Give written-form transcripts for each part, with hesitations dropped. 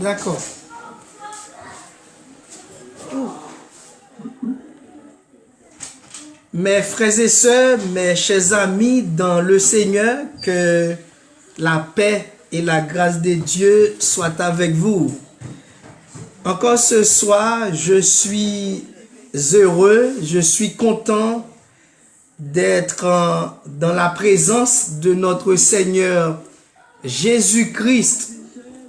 D'accord. Mes frères et sœurs, mes chers amis dans le Seigneur, que la paix et la grâce de Dieu soient avec vous. Encore ce soir, je suis heureux, je suis content d'être dans la présence de notre Seigneur Jésus-Christ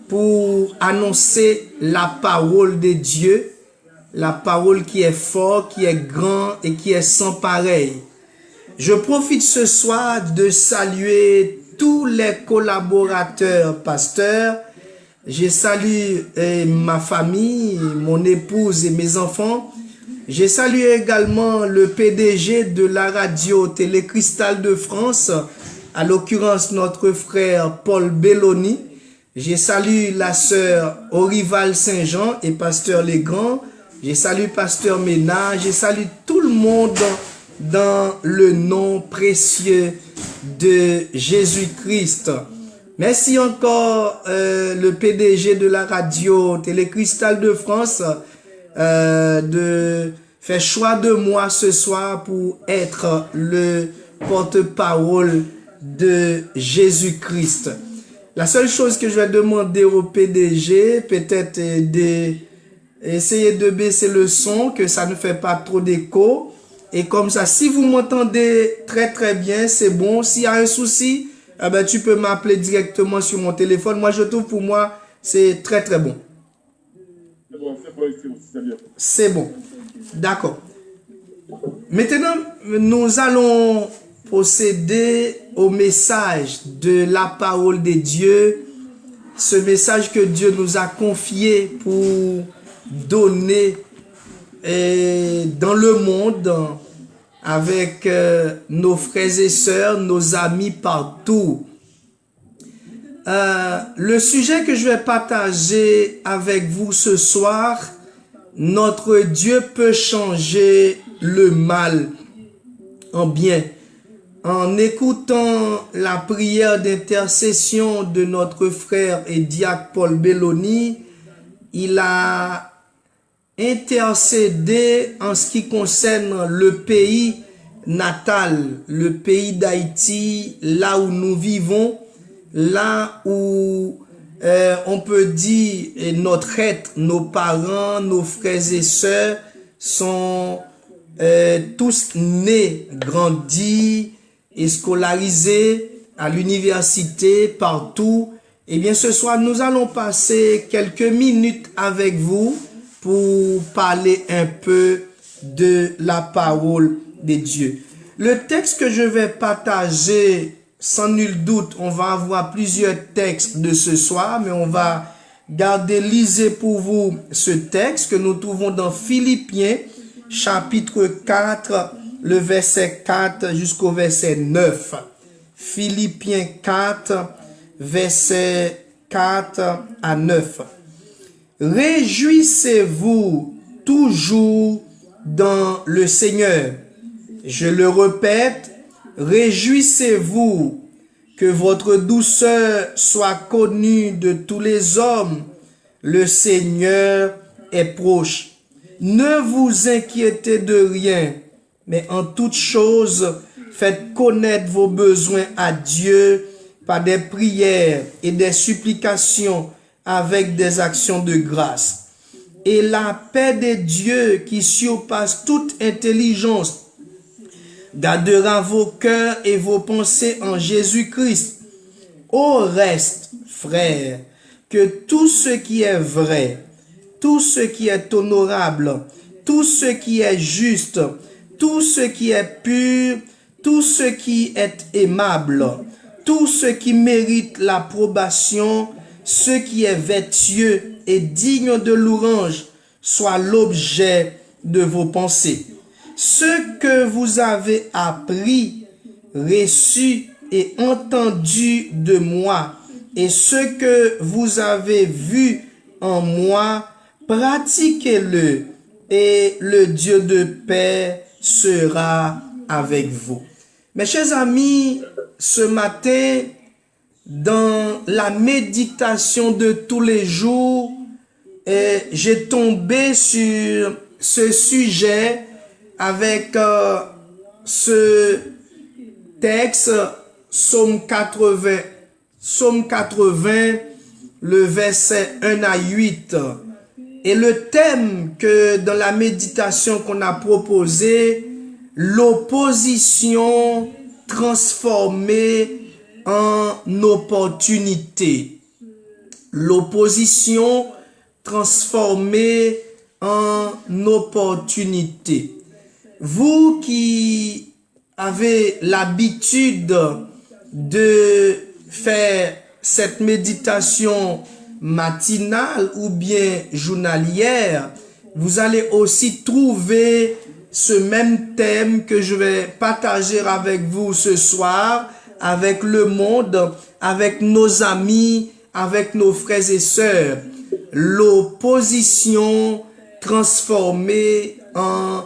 pour annoncer la parole de Dieu, la parole qui est forte, qui est grand et qui est sans pareil. Je profite ce soir de saluer tous les collaborateurs pasteurs. Je salue ma famille, mon épouse et mes enfants. Je salue également le PDG de la radio Télécristal de France, à l'occurrence notre frère Paul Belloni. Je salue la sœur Orival Saint-Jean et pasteur Legrand. Je salue pasteur Ménard. Je salue tout le monde dans le nom précieux de Jésus-Christ. Merci encore le PDG de la radio Télécristal de France de faire choix de moi ce soir pour être le porte-parole de Jésus-Christ. La seule chose que je vais demander au PDG, peut-être d'essayer de baisser le son, que ça ne fait pas trop d'écho. Et comme ça, si vous m'entendez très très bien, c'est bon. S'il y a un souci, eh ben, tu peux m'appeler directement sur mon téléphone. Moi, je trouve pour moi, c'est très très bon. C'est bon ici aussi, c'est bien. C'est bon. D'accord. Maintenant, nous allons procéder au message de la parole de Dieu. Ce message que Dieu nous a confié pour donner dans le monde avec nos frères et sœurs, nos amis partout. Le sujet que je vais partager avec vous ce soir, notre Dieu peut changer le mal en bien. En écoutant la prière d'intercession de notre frère et diacre Paul Belloni, il a intercédé en ce qui concerne le pays natal, le pays d'Haïti, là où nous vivons, là où on peut dire notre être, nos parents, nos frères et sœurs sont tous nés, grandis et scolarisés à l'université, partout. Eh bien, ce soir, nous allons passer quelques minutes avec vous pour parler un peu de la parole de Dieu. Le texte que je vais partager, sans nul doute, on va avoir plusieurs textes de ce soir, mais on va garder, lisez pour vous ce texte que nous trouvons dans Philippiens, chapitre 4, le verset 4 jusqu'au verset 9. Philippiens 4, verset 4 à 9. Réjouissez-vous toujours dans le Seigneur. Je le répète, réjouissez-vous, que votre douceur soit connue de tous les hommes. Le Seigneur est proche. Ne vous inquiétez de rien, mais en toute chose, faites connaître vos besoins à Dieu par des prières et des supplications avec des actions de grâce. Et la paix de Dieu qui surpasse toute intelligence gardera vos cœurs et vos pensées en Jésus-Christ. Au reste, frères, que tout ce qui est vrai, tout ce qui est honorable, tout ce qui est juste, tout ce qui est pur, tout ce qui est aimable, tout ce qui mérite l'approbation, ce qui est vertueux et digne de louange, soit l'objet de vos pensées. Ce que vous avez appris, reçu et entendu de moi, et ce que vous avez vu en moi, pratiquez-le, et le Dieu de paix sera avec vous. Mes chers amis, ce matin, dans la méditation de tous les jours, j'ai tombé sur ce sujet avec ce texte, Psaume 80, le verset 1 à 8. Et le thème que dans la méditation qu'on a proposé, l'opposition transformée en opportunité. L'opposition transformée en opportunité. Vous qui avez l'habitude de faire cette méditation matinale ou bien journalière, vous allez aussi trouver ce même thème que je vais partager avec vous ce soir, avec le monde, avec nos amis, avec nos frères et sœurs. L'opposition transformée en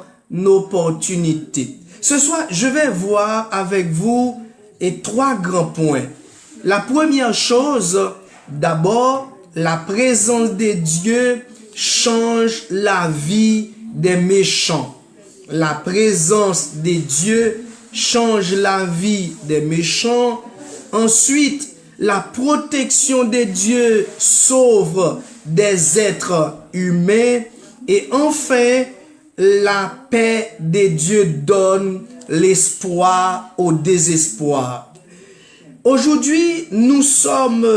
opportunité. Ce soir, je vais voir avec vous trois grands points. La première chose, d'abord, la présence de Dieu change la vie des méchants. La présence de Dieu change la vie des méchants. Ensuite, la protection de Dieu sauve des êtres humains. Et enfin, la paix de Dieu donne l'espoir au désespoir. Aujourd'hui, nous sommes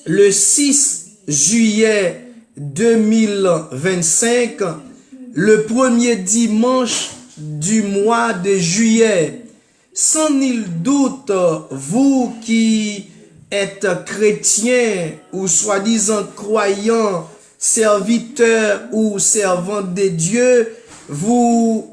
le 6 juillet 2025, le premier dimanche du mois de juillet. Sans nul doute, vous qui êtes chrétiens ou soi-disant croyants, serviteurs ou servants de Dieu, vous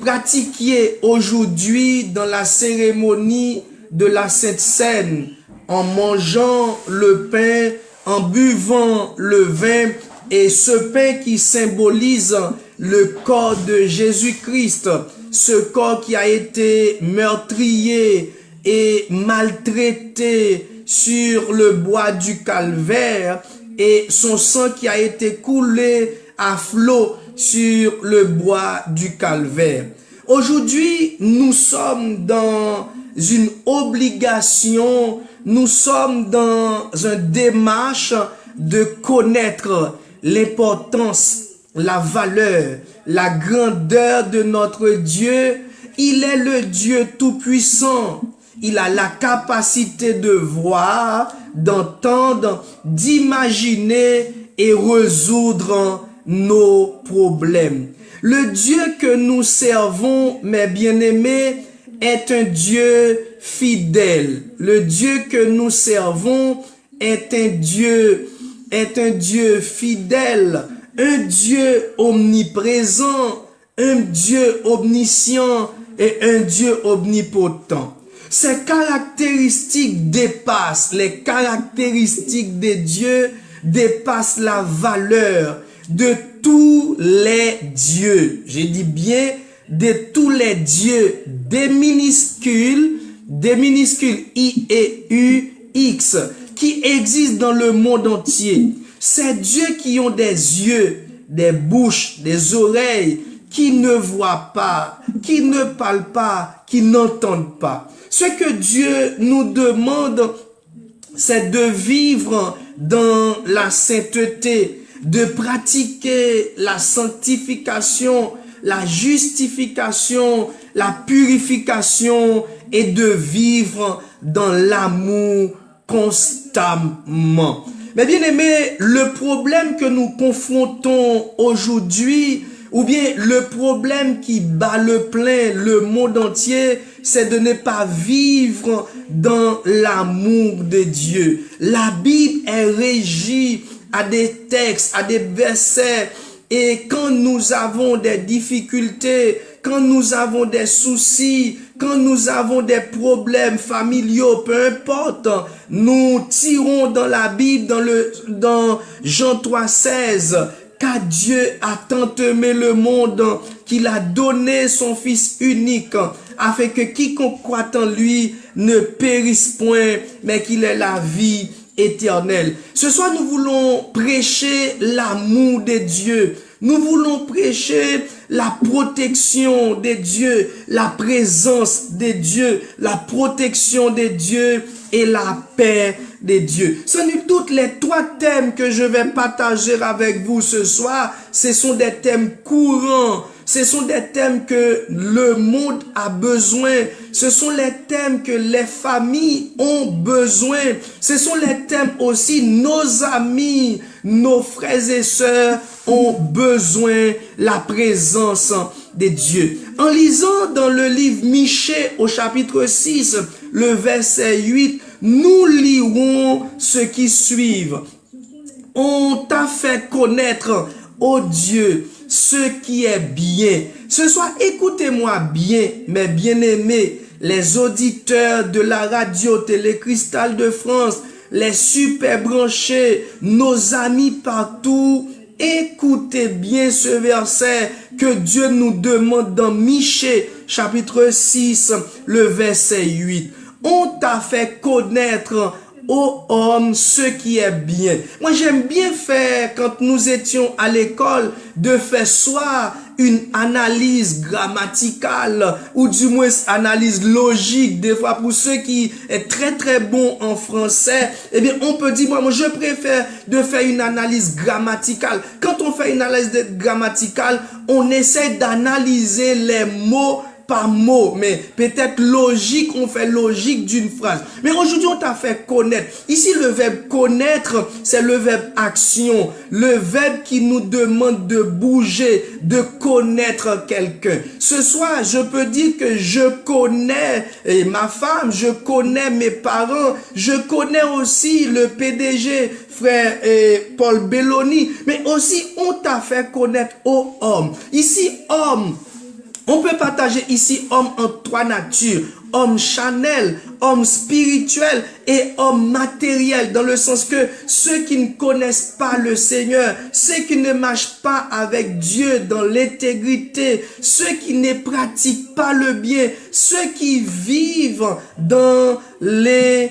pratiquiez aujourd'hui dans la cérémonie de la Sainte Seine, en mangeant le pain, en buvant le vin, et ce pain qui symbolise le corps de Jésus-Christ, ce corps qui a été meurtrier et maltraité sur le bois du calvaire, et son sang qui a été coulé à flot sur le bois du calvaire. Aujourd'hui, nous sommes dans une obligation, nous sommes dans une démarche de connaître l'importance, la valeur, la grandeur de notre Dieu. Il est le Dieu tout-puissant. Il a la capacité de voir, d'entendre, d'imaginer et résoudre nos problèmes. Le Dieu que nous servons, mes bien-aimés, est un Dieu fidèle. Le Dieu que nous servons est un Dieu fidèle, un Dieu omniprésent, un Dieu omniscient et un Dieu omnipotent. Ces caractéristiques dépassent, les caractéristiques de Dieu dépassent la valeur de tous les dieux. J'ai dit bien de tous les dieux, des minuscules I et U, X, qui existent dans le monde entier. Ces dieux qui ont des yeux, des bouches, des oreilles, qui ne voient pas, qui ne parlent pas, qui n'entendent pas. Ce que Dieu nous demande, c'est de vivre dans la sainteté, de pratiquer la sanctification, la justification, la purification et de vivre dans l'amour constamment. Mais bien aimé, le problème que nous confrontons aujourd'hui, ou bien le problème qui bat le plein le monde entier, c'est de ne pas vivre dans l'amour de Dieu. La Bible est régie à des textes, à des versets. Et quand nous avons des difficultés, quand nous avons des soucis, quand nous avons des problèmes familiaux, peu importe, nous tirons dans la Bible, dans Jean 3,16, car Dieu a tant aimé le monde qu'il a donné son Fils unique, afin que quiconque croit en lui ne périsse point, mais qu'il ait la vie éternelle. Ce soir, nous voulons prêcher l'amour de Dieu. Nous voulons prêcher la protection de Dieu, la présence de Dieu, la protection de Dieu et la paix de Dieu. Sans nul doute, les trois thèmes que je vais partager avec vous ce soir, ce sont des thèmes courants. Ce sont des thèmes que le monde a besoin. Ce sont les thèmes que les familles ont besoin. Ce sont les thèmes aussi nos amis, nos frères et sœurs ont besoin la présence de Dieu. En lisant dans le livre Michée au chapitre 6, le verset 8, nous lirons ce qui suit. On t'a fait connaître, ô Dieu, ce qui est bien. Ce soir, écoutez-moi bien, mes bien-aimés, les auditeurs de la radio Télécristal de France, les super branchés, nos amis partout. Écoutez bien ce verset que Dieu nous demande dans Michée, chapitre 6, le verset 8. On t'a fait connaître, ô homme, ce qui est bien. Moi, j'aime bien faire, quand nous étions à l'école, de faire soit une analyse grammaticale, ou du moins analyse logique, des fois pour ceux qui est très bons en français, eh bien, on peut dire, moi, je préfère de faire une analyse grammaticale. Quand on fait une analyse grammaticale, on essaie d'analyser les mots par mot, mais peut-être logique, on fait logique d'une phrase. Mais aujourd'hui, on t'a fait connaître. Ici, le verbe connaître, c'est le verbe action. Le verbe qui nous demande de bouger, de connaître quelqu'un. Ce soir, je peux dire que je connais ma femme, je connais mes parents, je connais aussi le PDG, frère Paul Belloni, mais aussi, on t'a fait connaître aux hommes. Ici, homme. On peut partager ici homme en trois natures, homme charnel, homme spirituel et homme matériel, dans le sens que ceux qui ne connaissent pas le Seigneur, ceux qui ne marchent pas avec Dieu dans l'intégrité, ceux qui ne pratiquent pas le bien, ceux qui vivent dans les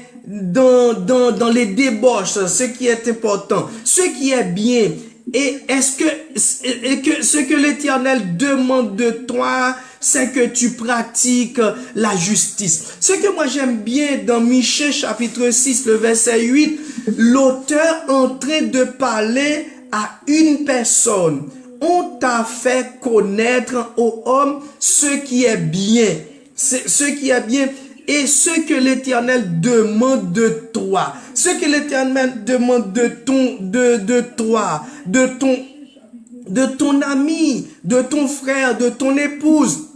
débauches, ce qui est important, ce qui est bien. Et ce que l'Éternel demande de toi, c'est que tu pratiques la justice. Ce que moi j'aime bien dans Michée chapitre 6, le verset 8, l'auteur en train de parler à une personne. On t'a fait connaître aux hommes ce qui est bien. Ce qui est bien. Et ce que l'Éternel demande de toi, ce que l'Éternel demande de toi, de ton ami, de ton frère, de ton épouse,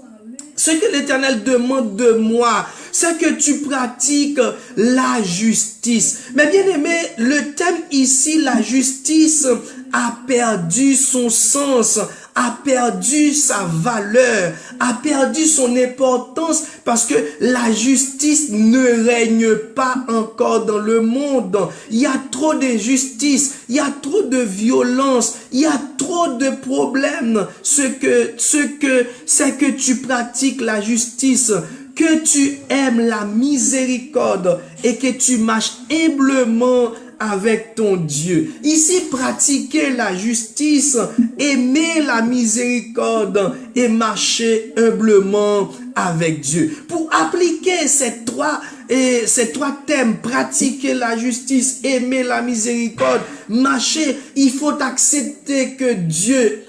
ce que l'Éternel demande de moi, c'est que tu pratiques la justice. Mais bien aimé, le thème ici, la justice, a perdu son sens, a perdu sa valeur, a perdu son importance parce que la justice ne règne pas encore dans le monde. Il y a trop d'injustice, il y a trop de violence, il y a trop de problèmes. C'est que tu pratiques la justice, que tu aimes la miséricorde et que tu marches humblement avec ton Dieu. Ici, pratiquer la justice, aimer la miséricorde et marcher humblement avec Dieu. Pour appliquer ces trois thèmes, pratiquer la justice, aimer la miséricorde, marcher, il faut accepter que Dieu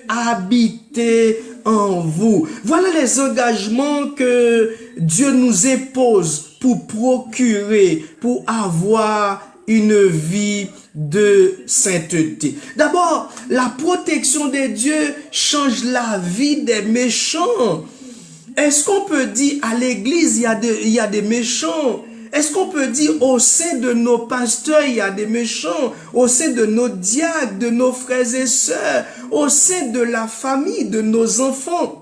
a habité en vous. Voilà les engagements que Dieu nous impose pour procurer, pour avoir une vie de sainteté. D'abord, la protection de Dieu change la vie des méchants. Est-ce qu'on peut dire à l'église, il y a des méchants? Est-ce qu'on peut dire au sein de nos pasteurs, il y a des méchants? Au sein de nos diacres, de nos frères et sœurs, au sein de la famille, de nos enfants?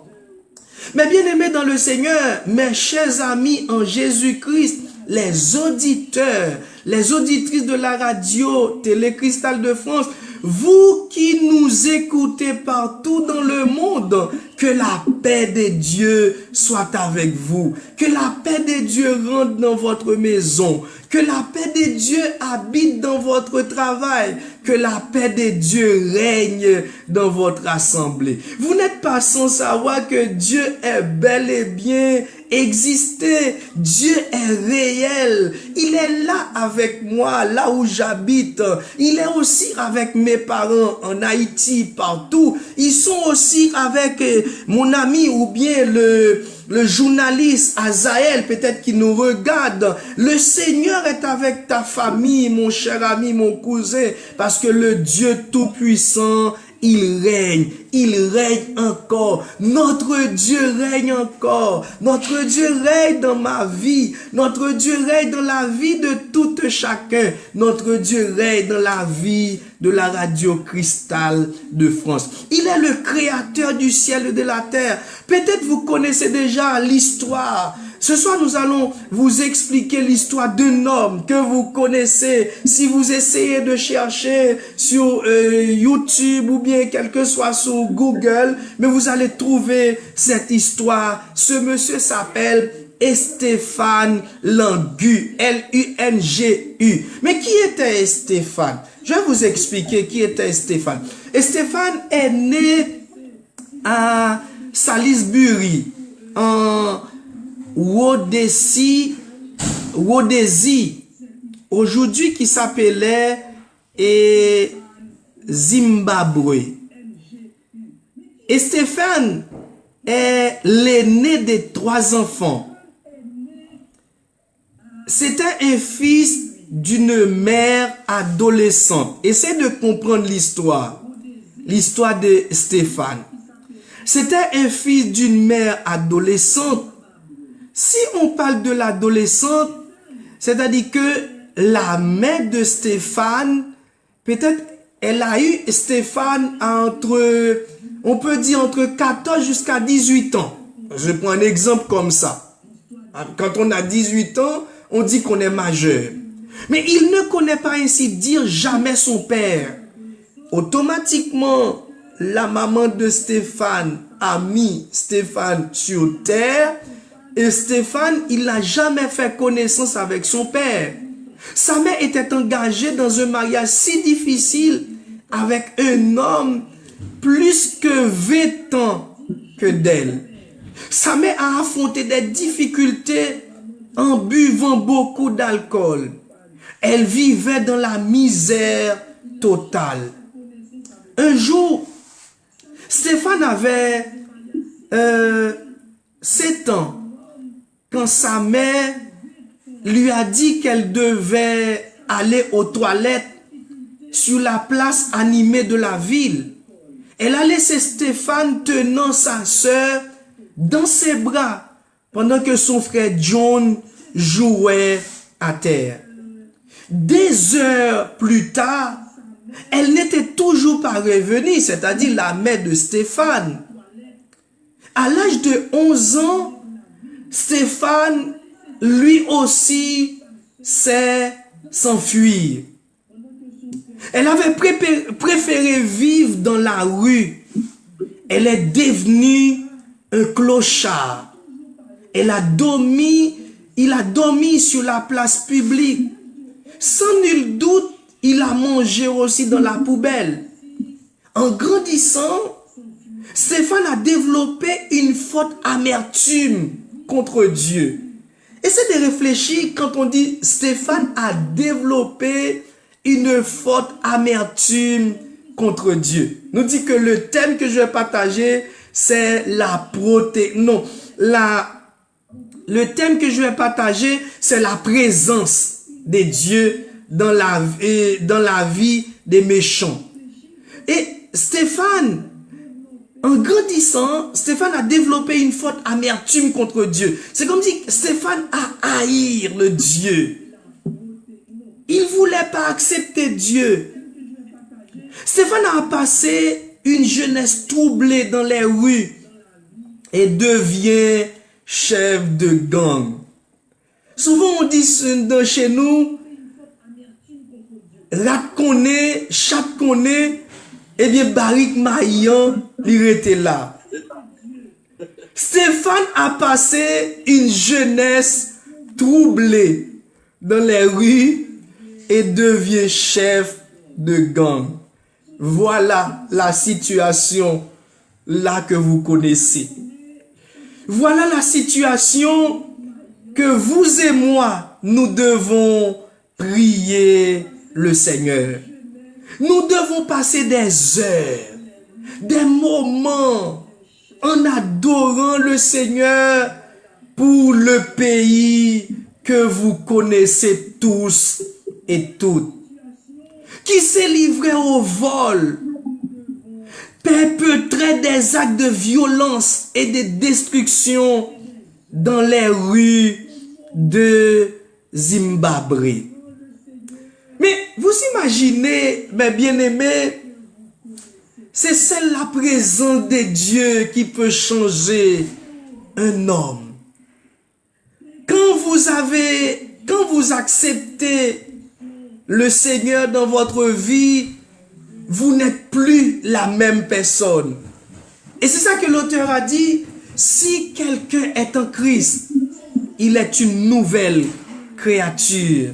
Mais bien aimés dans le Seigneur, mes chers amis en Jésus-Christ, les auditeurs, les auditrices de la radio Télécristal de France, vous qui nous écoutez partout dans le monde, Que la paix de Dieu soit avec vous. Que la paix de Dieu rentre dans votre maison. Que la paix de Dieu habite dans votre travail. Que la paix de Dieu règne dans votre assemblée. Vous n'êtes pas sans savoir que Dieu est bel et bien existé. Dieu est réel. Il est là avec moi, là où j'habite. Il est aussi avec mes parents en Haïti, partout. Ils sont aussi avec mon ami ou bien le journaliste Azaël, peut-être qui nous regarde. Le Seigneur est avec ta famille, mon cher ami, mon cousin, parce que le Dieu Tout-Puissant, il règne encore. Notre Dieu règne encore. Notre Dieu règne dans ma vie. Notre Dieu règne dans la vie de tout chacun. Notre Dieu règne dans la vie de la Radio Cristal de France. Il est le créateur du ciel et de la terre. Peut-être vous connaissez déjà l'histoire. Ce soir, nous allons vous expliquer l'histoire d'un homme que vous connaissez. Si vous essayez de chercher sur YouTube ou bien quel que soit sur Google, mais vous allez trouver cette histoire. Ce monsieur s'appelle Stéphane Langu, L-U-N-G-U. Mais qui était Stéphane? Je vais vous expliquer qui était Stéphane. Stéphane est né à Salisbury, en Rhodésie, aujourd'hui qui s'appelait Zimbabwe. Et Stéphane est l'aîné des 3 enfants. C'était un fils d'une mère adolescente. Essayez de comprendre l'histoire de Stéphane. C'était un fils d'une mère adolescente. Si on parle de l'adolescente, c'est-à-dire que la mère de Stéphane, peut-être elle a eu Stéphane on peut dire entre 14 jusqu'à 18 ans. Je prends un exemple comme ça. Quand on a 18 ans, on dit qu'on est majeur. Mais il ne connaît pas ainsi dire jamais son père. Automatiquement, la maman de Stéphane a mis Stéphane sur terre et Stéphane, il n'a jamais fait connaissance avec son père. Sa mère était engagée dans un mariage si difficile avec un homme plus que 20 ans que d'elle. Sa mère a affronté des difficultés en buvant beaucoup d'alcool. Elle vivait dans la misère totale. Un jour, Stéphane avait 7 ans quand sa mère lui a dit qu'elle devait aller aux toilettes sur la place animée de la ville. Elle a laissé Stéphane tenant sa sœur dans ses bras pendant que son frère John jouait à terre. Des heures plus tard, elle n'était toujours pas revenue, c'est-à-dire la mère de Stéphane. À l'âge de 11 ans, Stéphane, lui aussi, s'est s'enfuir. Elle avait préféré vivre dans la rue. Elle est devenue un clochard. Il a dormi sur la place publique. Sans nul doute, il a mangé aussi dans la poubelle. En grandissant, Stéphane a développé une forte amertume contre Dieu. Essayez de réfléchir quand on dit Stéphane a développé une forte amertume contre Dieu. Nous dit que le thème que je vais partager, c'est le thème que je vais partager, c'est la présence de Dieu dans la vie des méchants. Et Stéphane, en grandissant, Stéphane a développé une forte amertume contre Dieu. C'est comme si Stéphane a haï le Dieu. Il ne voulait pas accepter Dieu. Stéphane a passé une jeunesse troublée dans les rues et devient chef de gang. Souvent on dit chez nous, rat connaît, chat connaît, eh bien Barik Maïan, il était là. Stéphane a passé une jeunesse troublée dans les rues et devient chef de gang. Voilà la situation là que vous connaissez. Voilà la situation que vous et moi, nous devons prier le Seigneur. Nous devons passer des heures, des moments en adorant le Seigneur pour le pays que vous connaissez tous et toutes, qui s'est livré au vol, perpétrait des actes de violence et de destruction dans les rues de Zimbabwe. Mais vous imaginez, mes bien-aimés, c'est celle la présence de Dieu qui peut changer un homme. Quand vous acceptez le Seigneur dans votre vie, vous n'êtes plus la même personne. Et c'est ça que l'auteur a dit, si quelqu'un est en Christ, il est une nouvelle créature.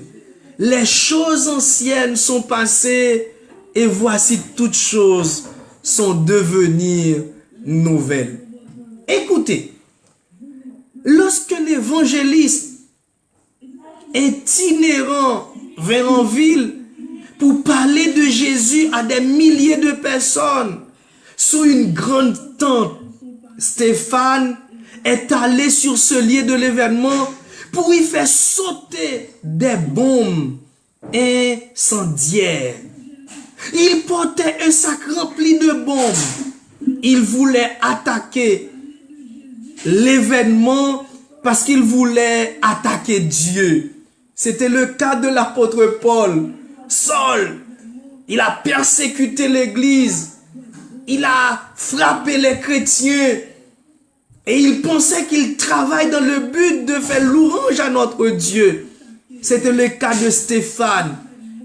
Les choses anciennes sont passées et voici toutes choses sont devenues nouvelles. Écoutez, lorsqu'un évangéliste itinérant vers en ville pour parler de Jésus à des milliers de personnes sous une grande tente, Stéphane est allé sur ce lieu de l'événement pour y faire sauter des bombes incendiaires. Il portait un sac rempli de bombes. Il voulait attaquer l'événement parce qu'il voulait attaquer Dieu. C'était le cas de l'apôtre Paul. Saul, il a persécuté l'église. Il a frappé les chrétiens. Et il pensait qu'il travaille dans le but de faire louange à notre Dieu. C'était le cas de Stéphane.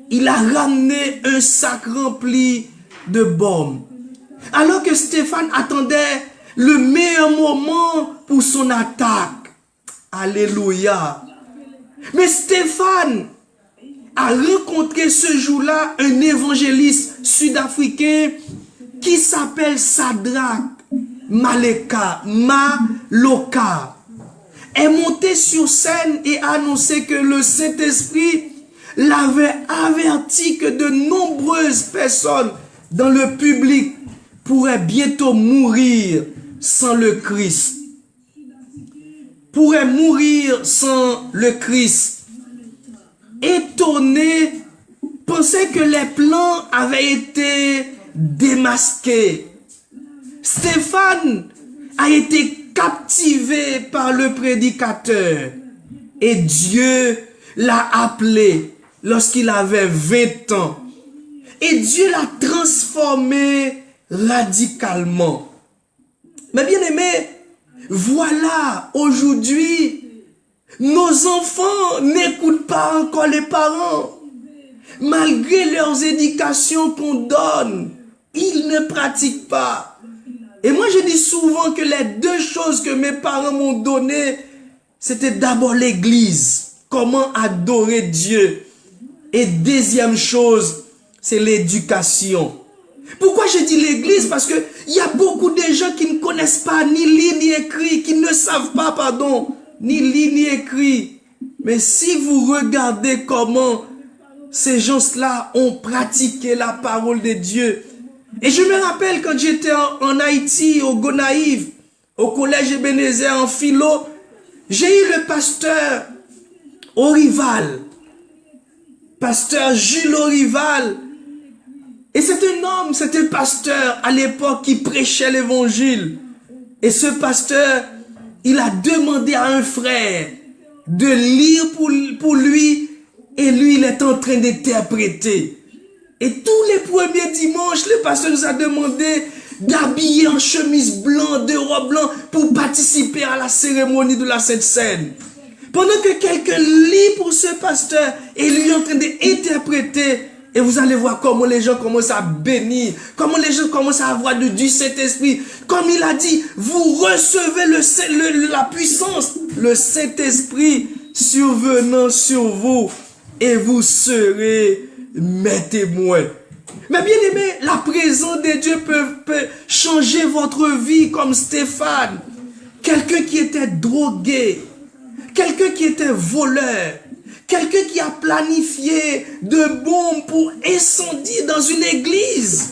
Il a ramené un sac rempli de bombes. Alors que Stéphane attendait le meilleur moment pour son attaque. Alléluia. Mais Stéphane a rencontré ce jour-là un évangéliste sud-africain qui s'appelle Shadrach Maloka, est monté sur scène et a annoncé que le Saint-Esprit l'avait averti que de nombreuses personnes dans le public pourraient bientôt mourir sans le Christ. Pourraient mourir sans le Christ. Étonné, pensait que les plans avaient été démasqués. Stéphane a été captivé par le prédicateur et Dieu l'a appelé lorsqu'il avait 20 ans. Et Dieu l'a transformé radicalement. Mais bien aimé, voilà, aujourd'hui, nos enfants n'écoutent pas encore les parents. Malgré leurs éducations qu'on donne, ils ne pratiquent pas. Et moi, je dis souvent que les deux choses que mes parents m'ont données, c'était d'abord l'église. Comment adorer Dieu. Et deuxième chose, c'est l'éducation. Pourquoi je dis l'église? Parce que il y a beaucoup de gens qui ne connaissent pas ni lire ni écrit, qui ne savent pas, ni lire ni écrit. Mais si vous regardez comment ces gens-là ont pratiqué la parole de Dieu. Et je me rappelle quand j'étais en Haïti, au Gonaïve, au collège Ebenezer en philo, j'ai eu le pasteur Orival, pasteur Jules Orival. Et c'est un homme, c'est un pasteur à l'époque qui prêchait l'évangile. Et ce pasteur, il a demandé à un frère de lire pour lui, et lui, il est en train d'interpréter. Et tous les premiers dimanches, le pasteur nous a demandé d'habiller en chemise blanche, de robe blanche, pour participer à la cérémonie de la Sainte Seine. Pendant que quelqu'un lit pour ce pasteur, et lui est en train d'interpréter, Et vous allez voir comment les gens commencent à bénir, comment les gens commencent à avoir du Saint-Esprit. Comme il a dit, vous recevez la puissance, le Saint-Esprit survenant sur vous et vous serez mes témoins. Mais bien aimé, la présence de Dieu peut changer votre vie comme Stéphane. Quelqu'un qui était drogué, quelqu'un qui était voleur, quelqu'un qui a planifié de bombes pour incendier dans une église.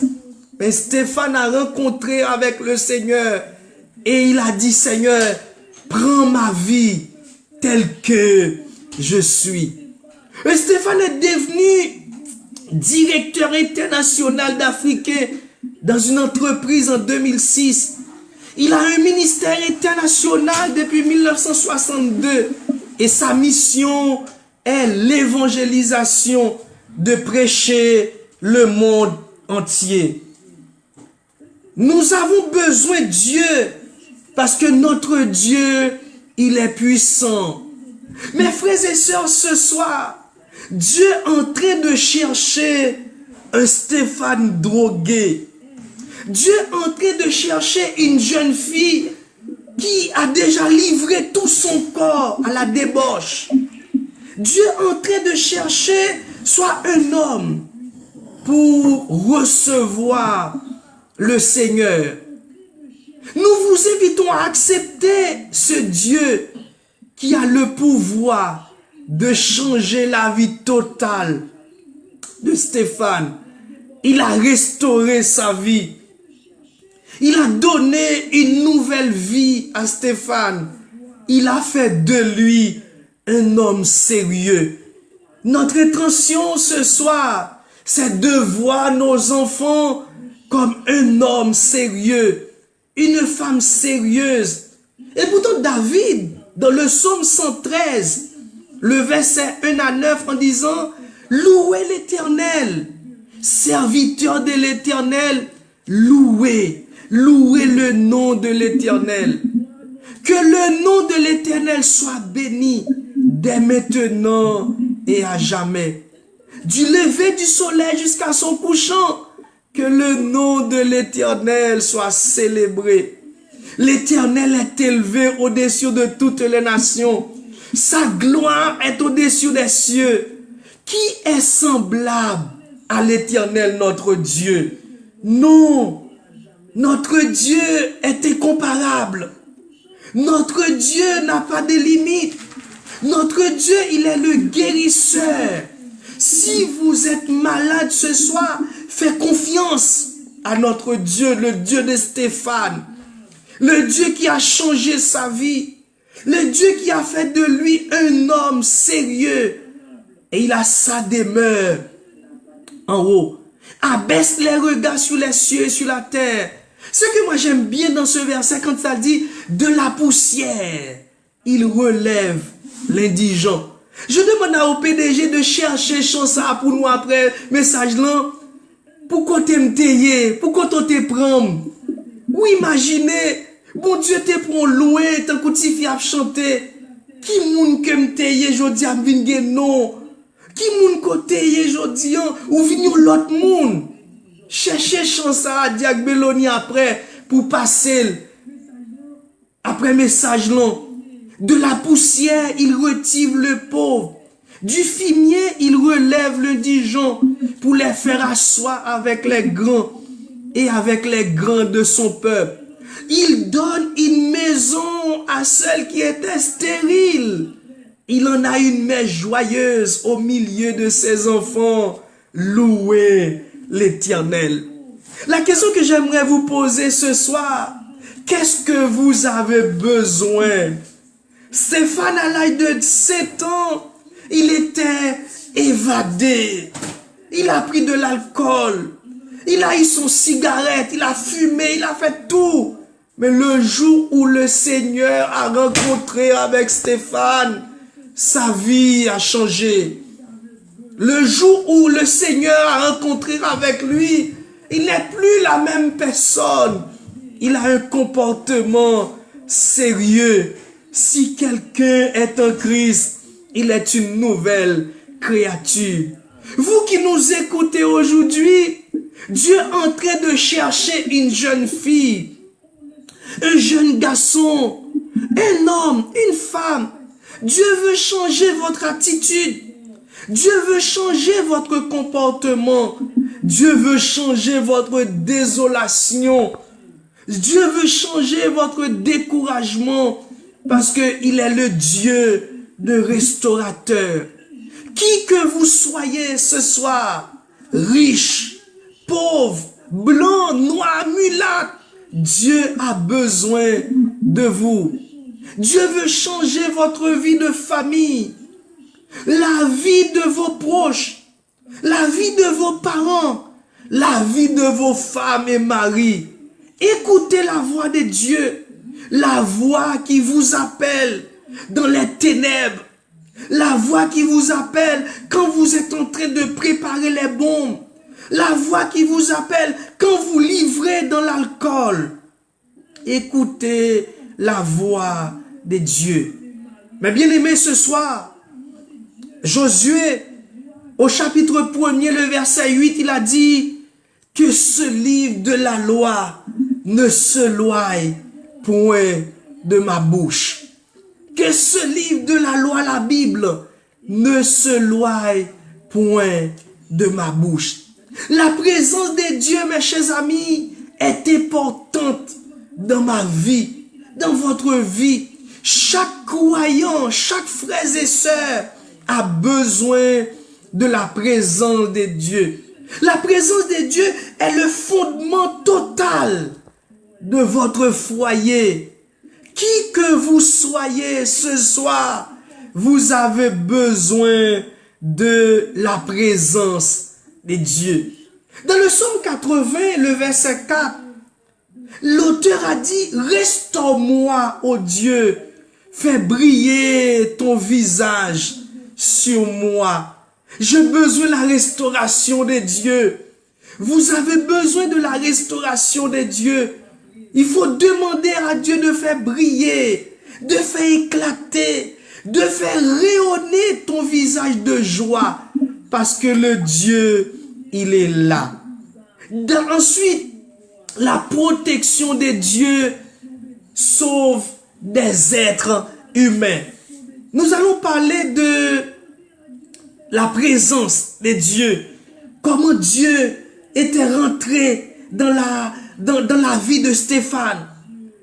Mais Stéphane a rencontré avec le Seigneur et il a dit, Seigneur, prends ma vie telle que je suis. Et Stéphane est devenu directeur international d'Africains dans une entreprise en 2006. Il a un ministère international depuis 1962 et sa mission est l'évangélisation, de prêcher le monde entier. Nous avons besoin de Dieu parce que notre Dieu, il est puissant. Mes frères et sœurs, ce soir, Dieu est en train de chercher un Stéphane drogué. Dieu est en train de chercher une jeune fille qui a déjà livré tout son corps à la débauche. Dieu est en train de chercher soit un homme pour recevoir le Seigneur. Nous vous invitons à accepter ce Dieu qui a le pouvoir de changer la vie totale de Stéphane. Il a restauré sa vie. Il a donné une nouvelle vie à Stéphane. Il a fait de lui un homme sérieux. Notre intention ce soir, c'est de voir nos enfants comme un homme sérieux, une femme sérieuse. Et pourtant David, dans le psaume 113, le verset 1 à 9, en disant, louez l'Éternel, serviteur de l'Éternel, louez le nom de l'Éternel. Que le nom de l'Éternel soit béni dès maintenant et à jamais. Du lever du soleil jusqu'à son couchant, que le nom de l'Éternel soit célébré. L'Éternel est élevé au-dessus de toutes les nations. Sa gloire est au-dessus des cieux. Qui est semblable à l'Éternel notre Dieu? Non, notre Dieu est incomparable. Notre Dieu n'a pas de limite. Notre Dieu, il est le guérisseur. Si vous êtes malade ce soir, faites confiance à notre Dieu, le Dieu de Stéphane. Le Dieu qui a changé sa vie. Le Dieu qui a fait de lui un homme sérieux. Et il a sa demeure en haut. Abaisse les regards sur les cieux et sur la terre. Ce que moi j'aime bien dans ce verset, quand ça dit de la poussière, il relève l'indigent. Je demande au PDG de chercher chance pour nous après message là. Pourquoi t'aimes t'aider? Pourquoi t'es prendre? Ou imaginez, bon Dieu te prend loin, tant que tu fais chanter. Qui moun que m'teye jodi a vinn non? Qui moun côté jodi ou vinn l'autre moun? Cherchez chance à Diak Beloni après pour passer après message long. De la poussière, il retire le pauvre. Du fumier, il relève l'indigent pour les faire asseoir avec les grands et avec les grands de son peuple. Il donne une maison à celle qui était stérile. Il en a une mère joyeuse au milieu de ses enfants. Louez l'Éternel. La question que j'aimerais vous poser ce soir, qu'est-ce que vous avez besoin? Stéphane, à l'âge de 7 ans, il était évadé. Il a pris de l'alcool. Il a eu son cigarette. Il a fumé. Il a fait tout. Mais le jour où le Seigneur a rencontré avec Stéphane, sa vie a changé. Le jour où le Seigneur a rencontré avec lui, il n'est plus la même personne. Il a un comportement sérieux. Si quelqu'un est en Christ, il est une nouvelle créature. Vous qui nous écoutez aujourd'hui, Dieu est en train de chercher une jeune fille, un jeune garçon, un homme, une femme. Dieu veut changer votre attitude. Dieu veut changer votre comportement. Dieu veut changer votre désolation. Dieu veut changer votre découragement parce qu'il est le Dieu de restaurateur. Qui que vous soyez ce soir, riche, pauvre, blanc, noir, mulâtre, Dieu a besoin de vous. Dieu veut changer votre vie de famille, la vie de vos proches, la vie de vos parents, la vie de vos femmes et maris. Écoutez la voix de Dieu, la voix qui vous appelle dans les ténèbres, la voix qui vous appelle quand vous êtes en train de préparer les bombes, la voix qui vous appelle quand vous livrez dans l'alcool. Écoutez la voix de Dieu. Mais bien aimé, ce soir, Josué, au chapitre 1er, le verset 8, il a dit que ce livre de la loi ne se loie point de ma bouche. Que ce livre de la loi, la Bible, ne se loie point de ma bouche. La présence de Dieu, mes chers amis, est importante dans ma vie, dans votre vie. Chaque croyant, chaque frère et sœur a besoin de la présence de Dieu. La présence de Dieu est le fondement total de votre foyer. Qui que vous soyez ce soir, vous avez besoin de la présence de Dieu. Dans le psaume 80, le verset 4, l'auteur a dit, restaure-moi, ô Dieu, fais briller ton visage sur moi. J'ai besoin de la restauration de Dieu. Vous avez besoin de la restauration de Dieu. Il faut demander à Dieu de faire briller, de faire éclater, de faire rayonner ton visage de joie. Parce que le Dieu, il est là. Ensuite, la protection de Dieu sauve des êtres humains. Nous allons parler de la présence de Dieu. Comment Dieu était rentré dans la vie de Stéphane.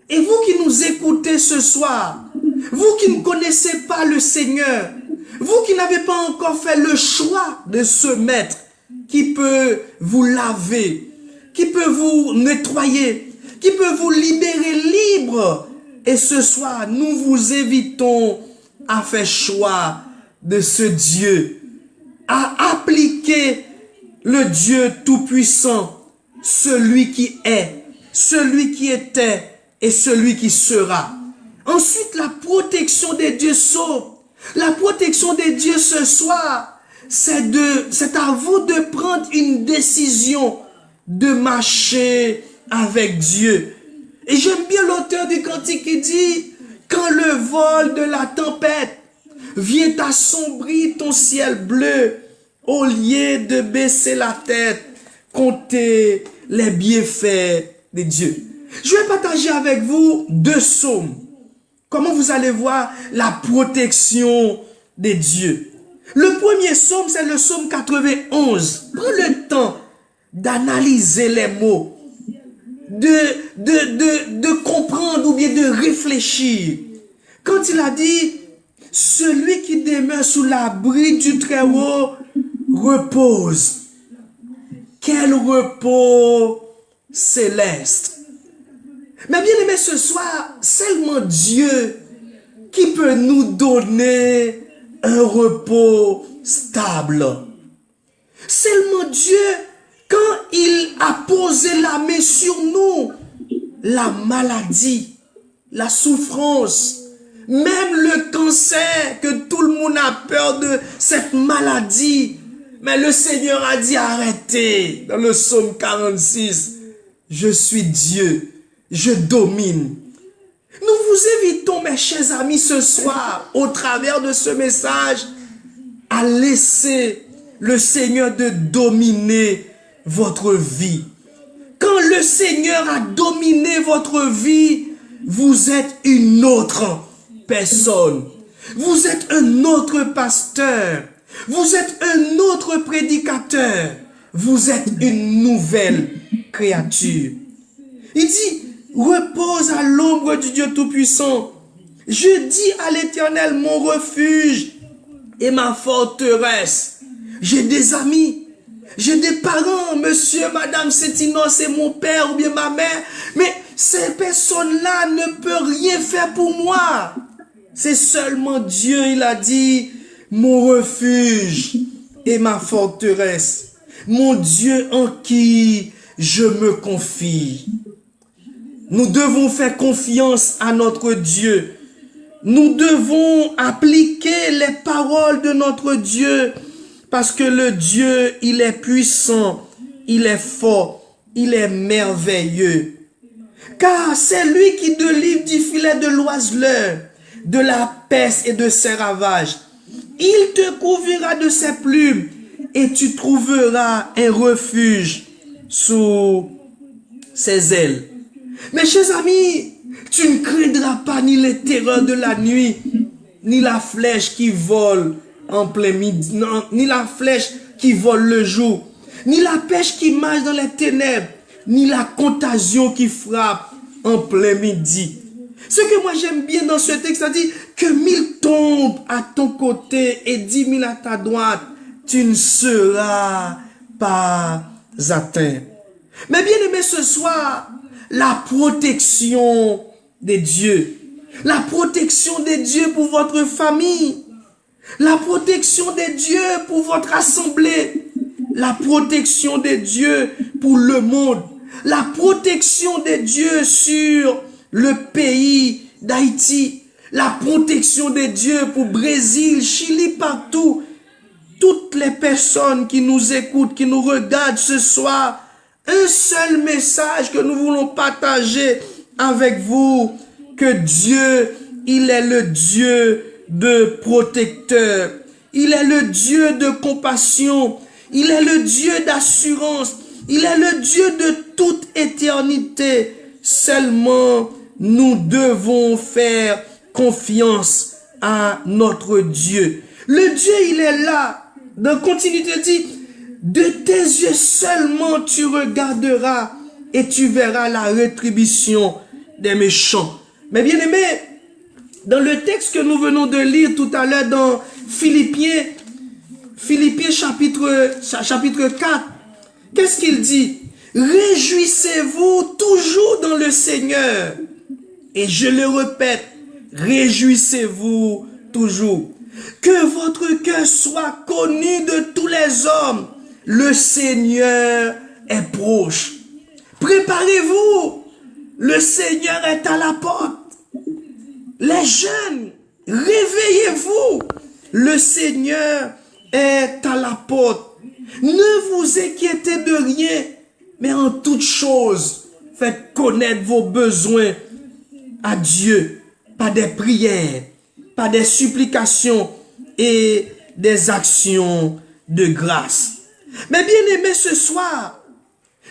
Et vous qui nous écoutez ce soir, vous qui ne connaissez pas le Seigneur, vous qui n'avez pas encore fait le choix de ce maître qui peut vous laver, qui peut vous nettoyer, qui peut vous libérer libre. Et ce soir, nous vous invitons à faire choix de ce Dieu, à appliquer le Dieu Tout-Puissant, celui qui est, celui qui était et celui qui sera. Ensuite, la protection de Dieu sauve. La protection de Dieu ce soir, c'est à vous de prendre une décision de marcher avec Dieu. Et j'aime bien l'auteur du cantique qui dit, quand le vol de la tempête vient assombrir ton ciel bleu, au lieu de baisser la tête, comptez les bienfaits de Dieu. Je vais partager avec vous 2 psaumes. Comment vous allez voir la protection de Dieu. Le premier psaume, c'est le psaume 91. Prends le temps d'analyser les mots, de comprendre ou bien de réfléchir. Quand il a dit, celui qui demeure sous l'abri du Très-Haut repose. Quel repos céleste. Mais bien aimé, ce soir, seulement Dieu qui peut nous donner un repos stable. Seulement Dieu, quand il a posé la main sur nous, la maladie, la souffrance, même le cancer, que tout le monde a peur de cette maladie, mais le Seigneur a dit arrêtez. Dans le psaume 46, je suis Dieu, je domine. Nous vous invitons, mes chers amis, ce soir, au travers de ce message, à laisser le Seigneur de dominer votre vie. Quand le Seigneur a dominé votre vie, vous êtes une autre personne. Vous êtes un autre pasteur. Vous êtes un autre prédicateur. Vous êtes une nouvelle créature. Il dit, repose à l'ombre du Dieu Tout-Puissant. Je dis à l'Éternel, mon refuge et ma forteresse. J'ai des amis, j'ai des parents, monsieur, madame, c'est mon père ou bien ma mère, mais ces personnes-là ne peuvent rien faire pour moi. C'est seulement Dieu, il a dit, mon refuge et ma forteresse, mon Dieu en qui je me confie. Nous devons faire confiance à notre Dieu. Nous devons appliquer les paroles de notre Dieu parce que le Dieu, il est puissant, il est fort, il est merveilleux. Car c'est lui qui délivre du filet de l'oiseleur, de la peste et de ses ravages. Il te couvrira de ses plumes et tu trouveras un refuge sous ses ailes. Mes chers amis, tu ne craindras pas ni les terreurs de la nuit, ni la flèche qui vole en plein midi, non, ni la flèche qui vole le jour, ni la pêche qui marche dans les ténèbres, ni la contagion qui frappe en plein midi. Ce que moi j'aime bien dans ce texte, ça dit que 1000 tombent à ton côté et 10 000 à ta droite, tu ne seras pas atteint. Mais bien aimé, ce soir, la protection des dieux. La protection des dieux pour votre famille. La protection des dieux pour votre assemblée. La protection des dieux pour le monde. La protection des dieux sur le pays d'Haïti. La protection des dieux pour Brésil, Chili, partout. Toutes les personnes qui nous écoutent, qui nous regardent ce soir, un seul message que nous voulons partager avec vous, que Dieu, il est le Dieu de protecteur, il est le Dieu de compassion, il est le Dieu d'assurance, il est le Dieu de toute éternité. Seulement, nous devons faire confiance à notre Dieu. Le Dieu, il est là. Dans continuité dit, de tes yeux seulement tu regarderas et tu verras la rétribution des méchants. Mais bien aimé, dans le texte que nous venons de lire tout à l'heure dans Philippiens chapitre 4, qu'est-ce qu'il dit? Réjouissez-vous toujours dans le Seigneur. Et je le répète, réjouissez-vous toujours. Que votre cœur soit connu de tous les hommes. Le Seigneur est proche. Préparez-vous. Le Seigneur est à la porte. Les jeunes, réveillez-vous. Le Seigneur est à la porte. Ne vous inquiétez de rien, mais en toute chose, faites connaître vos besoins à Dieu par des prières, par des supplications et des actions de grâce. Mais bien aimé, ce soir,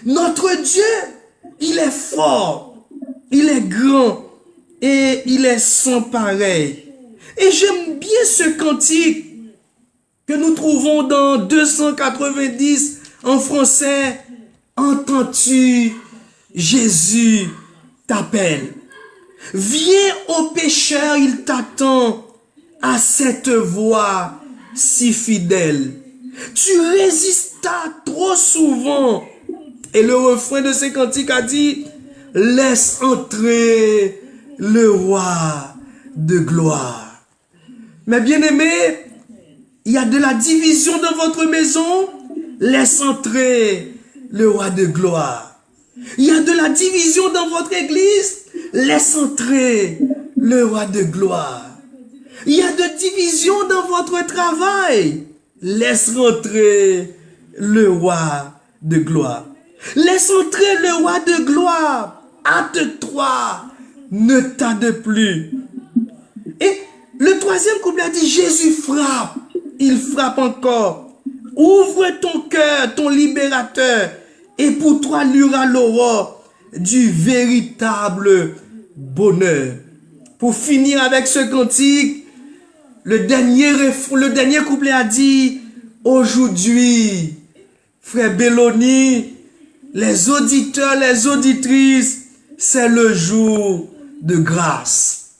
notre Dieu, il est fort, il est grand et il est sans pareil. Et j'aime bien ce cantique que nous trouvons dans 290 en français. Entends-tu, Jésus t'appelle. Viens au pécheur, il t'attend à cette voix si fidèle. Tu résistas trop souvent. Et le refrain de ce cantique a dit, laisse entrer le roi de gloire. Mais bien aimé, il y a de la division dans votre maison, laisse entrer le roi de gloire. Il y a de la division dans votre église, laisse entrer le roi de gloire. Il y a de division dans votre travail, laisse rentrer le roi de gloire. Laisse entrer le roi de gloire. Hâte-toi, ne tarde plus. Et le troisième couplet a dit, Jésus frappe. Il frappe encore. Ouvre ton cœur, ton libérateur, et pour toi luira l'aurore du véritable bonheur. Pour finir avec ce cantique, le dernier couplet a dit, aujourd'hui, frère Belloni, les auditeurs, les auditrices, c'est le jour de grâce.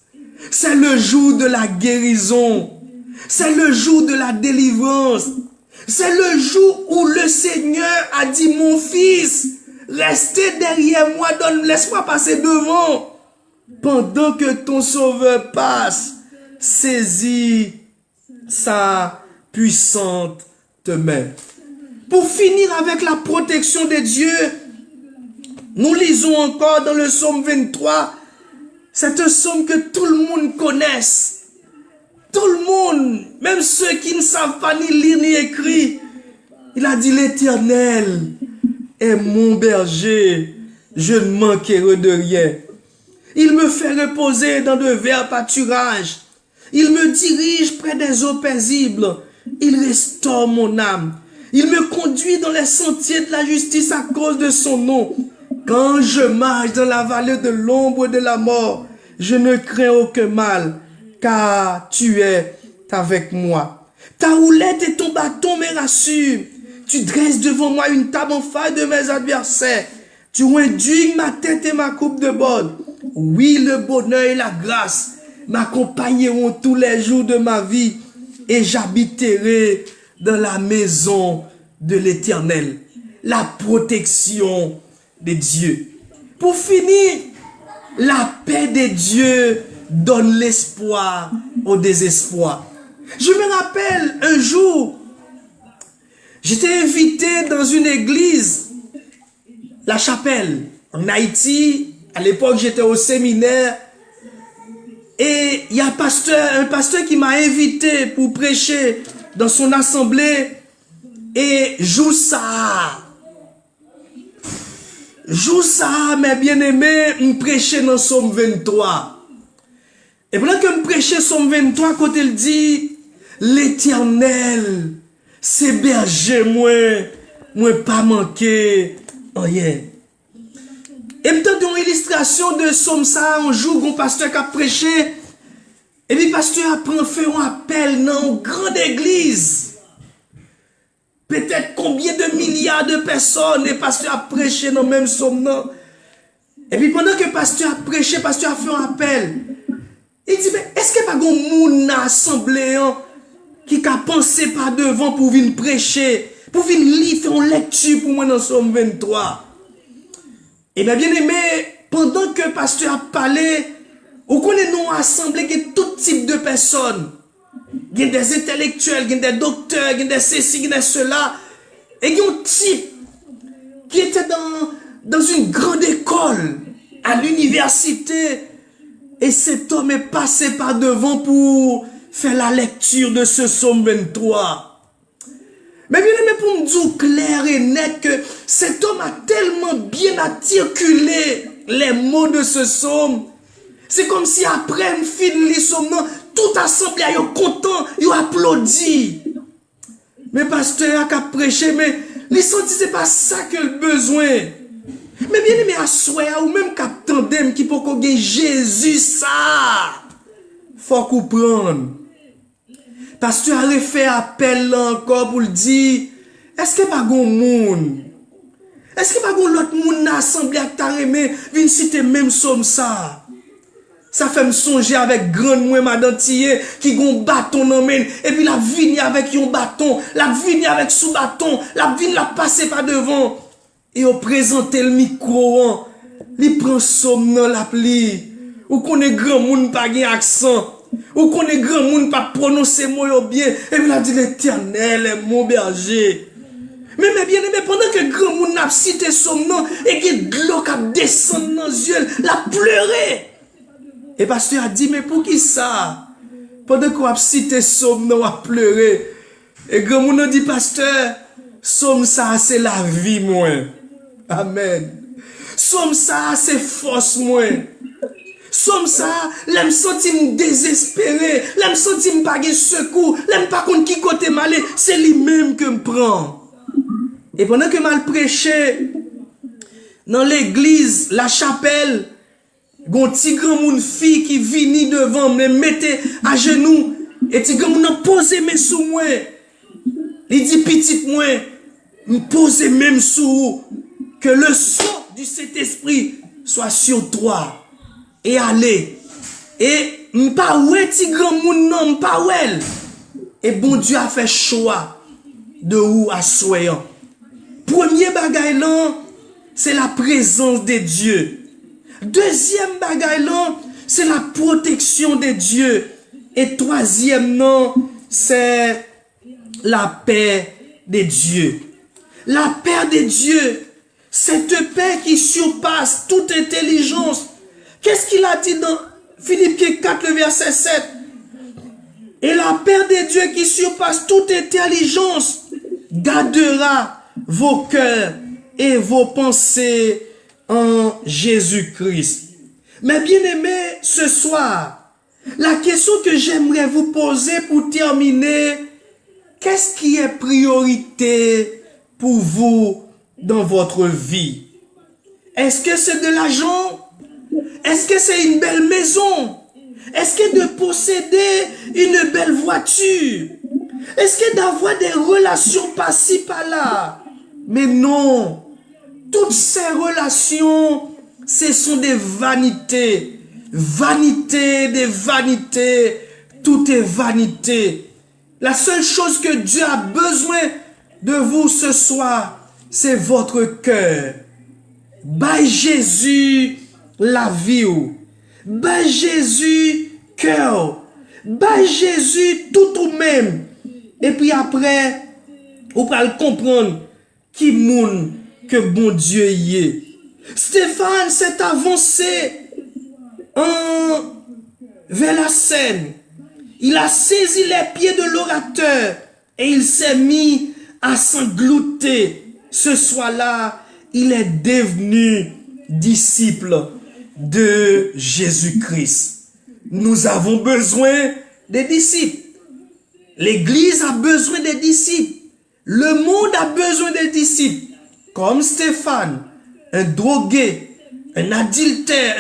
C'est le jour de la guérison. C'est le jour de la délivrance. C'est le jour où le Seigneur a dit, mon fils, restez derrière moi, laisse-moi passer devant. Pendant que ton sauveur passe, saisis sa puissante main. Pour finir avec la protection de Dieu, nous lisons encore dans le psaume 23, c'est un psaume que tout le monde connaisse. Tout le monde, même ceux qui ne savent pas ni lire ni écrire, il a dit, l'Éternel est mon berger, je ne manquerai de rien. Il me fait reposer dans de verts pâturages. Il me dirige près des eaux paisibles. Il restaure mon âme. Il me conduit dans les sentiers de la justice à cause de son nom. Quand je marche dans la vallée de l'ombre de la mort, je ne crains aucun mal, car tu es avec moi. Ta houlette et ton bâton me rassurent. Tu dresses devant moi une table en face de mes adversaires. Tu induis ma tête et ma coupe de bord. Oui, le bonheur et la grâce m'accompagneront tous les jours de ma vie et j'habiterai dans la maison de l'Éternel. La protection de Dieu. Pour finir, la paix de Dieu donne l'espoir au désespoir. Je me rappelle un jour, j'étais invité dans une église, la Chapelle, en Haïti. À l'époque, j'étais au séminaire. Et il y a un pasteur qui m'a invité pour prêcher dans son assemblée. Et Joussa, mes bien-aimés, me prêchait dans Somme 23. Et pendant que me prêchait Somme 23, quand il dit, l'Éternel, c'est berger, moi pas manqué, rien. Et peut-être une illustration de Somme ça, un jour, un pasteur qui a prêché, et puis le pasteur a fait un appel dans une grande église. Peut-être combien de milliards de personnes, et le pasteur a prêché dans le même Somme. Et puis pendant que le pasteur a prêché, le pasteur a fait un appel. Il dit, mais est-ce qu'il n'y a pas de monde assemblé qui a pensé par devant pour venir prêcher, pour venir lire, faire une lecture pour moi dans Somme 23? Et bien aimé, pendant que le pasteur a parlé, on connaît nous assemblés, il y a tout type de personnes. Il y a des intellectuels, il y a des docteurs, il y a des ceci, il y a cela. Et il y a un type qui était dans une grande école, à l'université. Et cet homme est passé par devant pour faire la lecture de ce psaume 23. Mais bien aimé, pour me dire clair et net que cet homme a tellement bien articulé les mots de ce psaume. C'est comme si après me fin les psaumes, tout assemblé, ils sont contents, ils applaudissent. Mais pasteur a prêché, mais les sentis, c'est pas ça que le besoin. Mais bien aimé, à soi, ou même qu'à tandem qui peut qu'on Jésus, ça, faut comprendre. Pasteur a fait appel là encore pour le dire, est-ce que pas gon monde? Est-ce que pas gon l'autre monde n'a assemblé à t'arrêter, vin citer même somme ça? Ça fait me songer avec grande moi madame Thier qui gon bâton dans main et puis la vigne avec un bâton, la vigne avec sous bâton, la vigne la passer par devant et on présente le micro, il prend somme dans l'appli. Ou qu'on est grand monde pas gen accent. Ou qu'on est grand monde pas prononcer mot bien et puis la dit l'Éternel est mon berger. Mais bien aimé, pendant que grand monde n'a cité son nom et que de l'eau qui descend dans les yeux, la pleurer. Et pasteur a dit, mais pour qui ça? Pendant qu'on a cité son nom, a pleurer. Et grand monde a dit, pasteur, somme ça, c'est la vie, moi. Amen. Somme ça, c'est force, moi. Somme ça, l'aime senti me désespéré, l'aime senti me pas secours, l'aime pas contre qui côté malé, c'est lui-même que me prend. Et pendant que mal prêché dans l'église, la chapelle, gon ti grand moun fille qui vini devant me mettait à genoux et ti grand moun pose mes sous moi. Il dit petit moi, me pose même sous que le sceau du Saint-Esprit soit sur toi et allez. Et m'pa ouais ti grand moun non m'pa ouais. Et bon Dieu a fait choix de où à soyant. Premier bagay là, c'est la présence de Dieu. Deuxième bagay là, c'est la protection de Dieu. Et troisième non, c'est la paix de Dieu. La paix de Dieu, cette paix qui surpasse toute intelligence. Qu'est-ce qu'il a dit dans Philippiens 4, le verset 7? Et la paix de Dieu qui surpasse toute intelligence gardera vos cœurs et vos pensées en Jésus-Christ. Mais bien aimés, ce soir, la question que j'aimerais vous poser pour terminer, qu'est-ce qui est priorité pour vous dans votre vie? Est-ce que c'est de l'argent? Est-ce que c'est une belle maison? Est-ce que de posséder une belle voiture? Est-ce que d'avoir des relations par-ci, par-là? Mais non. Toutes ces relations, ce sont des vanités. Vanité des vanités. Tout est vanité. La seule chose que Dieu a besoin de vous ce soir, c'est votre cœur. By Jésus, la vie. By Jésus, cœur. By Jésus, tout ou même. Et puis après, vous pouvez le comprendre qui moun que bon Dieu y est. Stéphane s'est avancé vers la scène. Il a saisi les pieds de l'orateur et il s'est mis à s'englouter. Ce soir-là, il est devenu disciple de Jésus-Christ. Nous avons besoin des disciples. L'Église a besoin des disciples. Le monde a besoin des disciples. Comme Stéphane, un drogué, un adultère,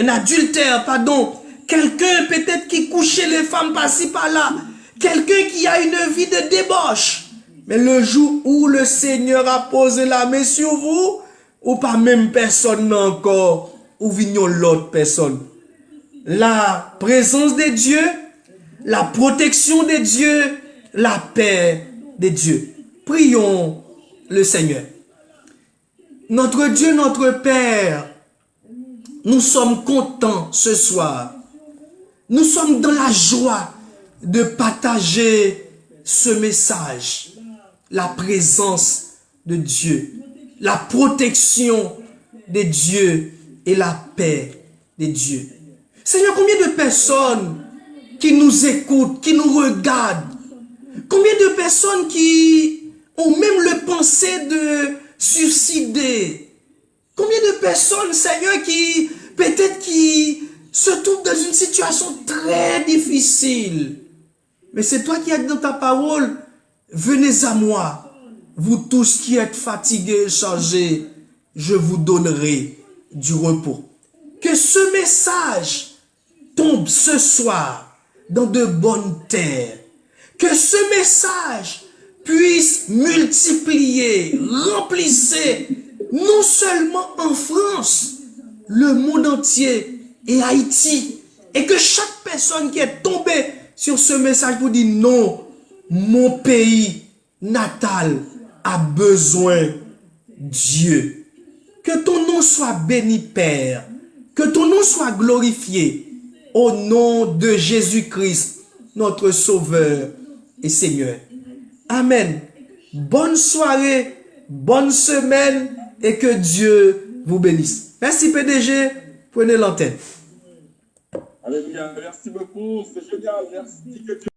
quelqu'un peut-être qui couchait les femmes par-ci par-là, quelqu'un qui a une vie de débauche. Mais le jour où le Seigneur a posé la main sur vous, ou pas même personne encore, ou vignon l'autre personne. La présence de Dieu, la protection de Dieu, la paix de Dieu. Prions le Seigneur. Notre Dieu, notre Père, nous sommes contents ce soir. Nous sommes dans la joie de partager ce message. La présence de Dieu, la protection de Dieu et la paix de Dieu. Seigneur, combien de personnes qui nous écoutent, qui nous regardent, combien de personnes qui ont même le pensée de suicider, combien de personnes, Seigneur, qui peut-être qui se trouvent dans une situation très difficile. Mais c'est toi qui as dit dans ta parole, venez à moi, vous tous qui êtes fatigués et chargés, je vous donnerai du repos. Que ce message tombe ce soir dans de bonnes terres. Que ce message puisse multiplier, remplissez, non seulement en France, le monde entier et Haïti. Et que chaque personne qui est tombée sur ce message vous dit non, mon pays natal a besoin de Dieu. Que ton nom soit béni, Père. Que ton nom soit glorifié. Au nom de Jésus-Christ, notre Sauveur et Seigneur. Amen. Bonne soirée, bonne semaine et que Dieu vous bénisse. Merci PDG, prenez l'antenne. Alléluia, merci beaucoup, c'est génial, merci que Dieu